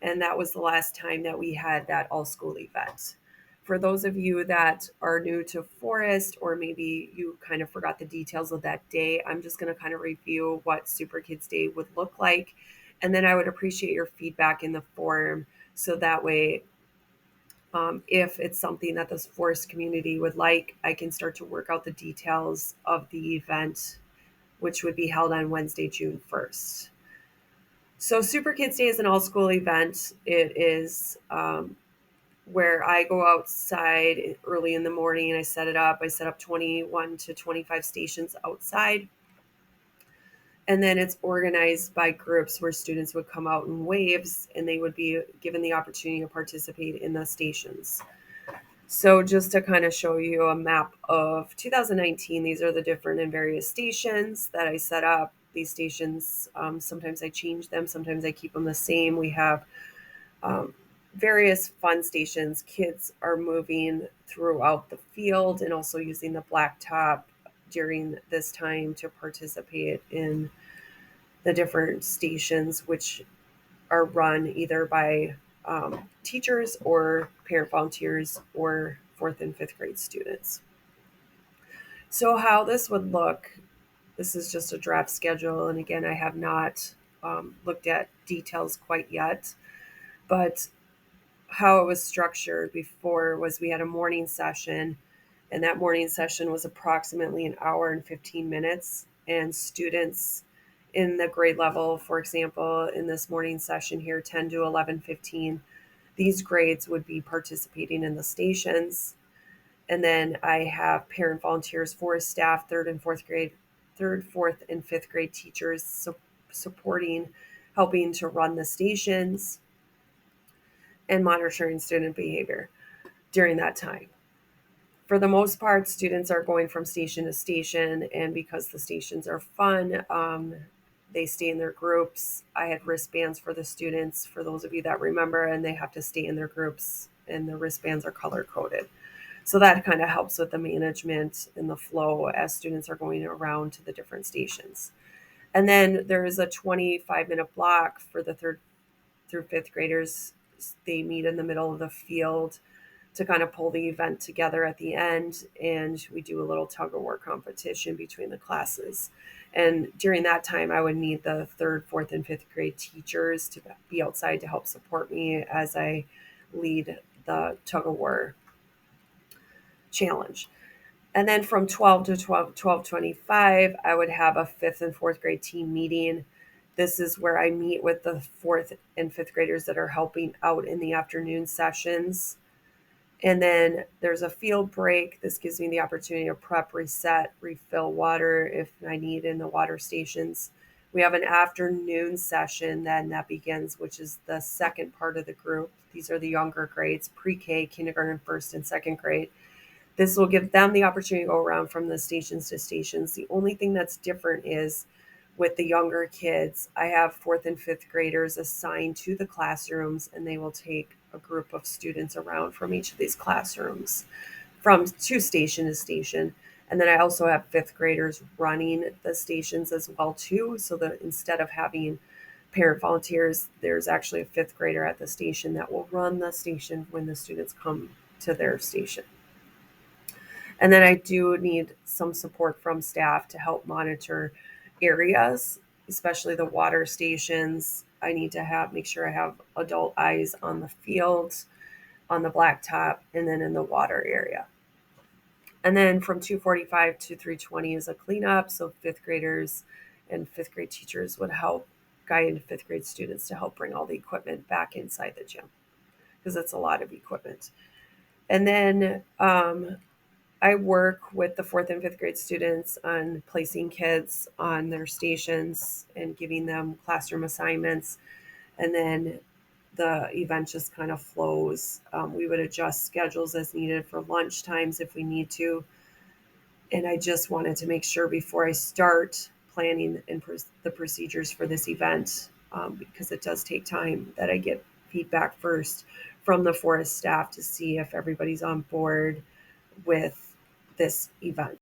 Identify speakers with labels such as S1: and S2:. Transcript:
S1: And that was the last time that we had that all school event. For those of you that are new to Forest, or maybe you kind of forgot the details of that day, I'm just going to kind of review what Super Kids Day would look like. And then I would appreciate your feedback in the forum, so that way, if it's something that this Forest community would like, I can start to work out the details of the event, which would be held on Wednesday, June 1st. So, Super Kids Day is an all school event. It is where I go outside early in the morning and I set it up. I set up 21 to 25 stations outside. And then it's organized by groups where students would come out in waves and they would be given the opportunity to participate in the stations. So, just to kind of show you a map of 2019, these are the different and various stations that I set up. These stations, sometimes I change them, sometimes I keep them the same. We have um, various fun stations. Kids are moving throughout the field and also using the blacktop during this time to participate in the different stations, which are run either by teachers or parent volunteers or fourth and fifth grade students. So, how this would look, this is just a draft schedule. And again, I have not looked at details quite yet, but how it was structured before was we had a morning session, and that morning session was approximately an hour and 15 minutes. And students in the grade level, for example, in this morning session here, 10 to 11, 15, these grades would be participating in the stations. And then I have parent volunteers, for staff, third, fourth, and fifth grade teachers supporting, helping to run the stations and monitoring student behavior during that time. For the most part, students are going from station to station, and because the stations are fun, they stay in their groups. I had wristbands for the students, for those of you that remember, and they have to stay in their groups, and the wristbands are color coded. So that kind of helps with the management and the flow as students are going around to the different stations. And then there is a 25-minute block for the third through fifth graders. They meet in the middle of the field to kind of pull the event together at the end, and we do a little tug of war competition between the classes. And during that time, I would need the third, fourth, and fifth grade teachers to be outside to help support me as I lead the tug of war challenge. And then from 12 to 12:25, I would have a fifth and fourth grade team meeting. This is where I meet with the fourth and fifth graders that are helping out in the afternoon sessions. And then there's a field break. This gives me the opportunity to prep, reset, refill water if I need in the water stations. We have an afternoon session then that begins, which is the second part of the group. These are the younger grades, pre-K, kindergarten, first and second grade. This will give them the opportunity to go around from the stations to stations. The only thing that's different is with the younger kids, I have fourth and fifth graders assigned to the classrooms, and they will take a group of students around from each of these classrooms from to station to station. And then I also have fifth graders running the stations as well too. So that instead of having parent volunteers, there's actually a fifth grader at the station that will run the station when the students come to their station. And then I do need some support from staff to help monitor areas, especially the water stations. I need to make sure I have adult eyes on the field, on the blacktop, and then in the water area. And then from 2:45 to 3:20 is a cleanup. So fifth graders and fifth grade teachers would help guide fifth grade students to help bring all the equipment back inside the gym, because it's a lot of equipment. And then I work with the fourth and fifth grade students on placing kids on their stations and giving them classroom assignments. And then the event just kind of flows. We would adjust schedules as needed for lunch times if we need to. And I just wanted to make sure before I start planning and the procedures for this event, because it does take time, that I get feedback first from the forest staff to see if everybody's on board with this event.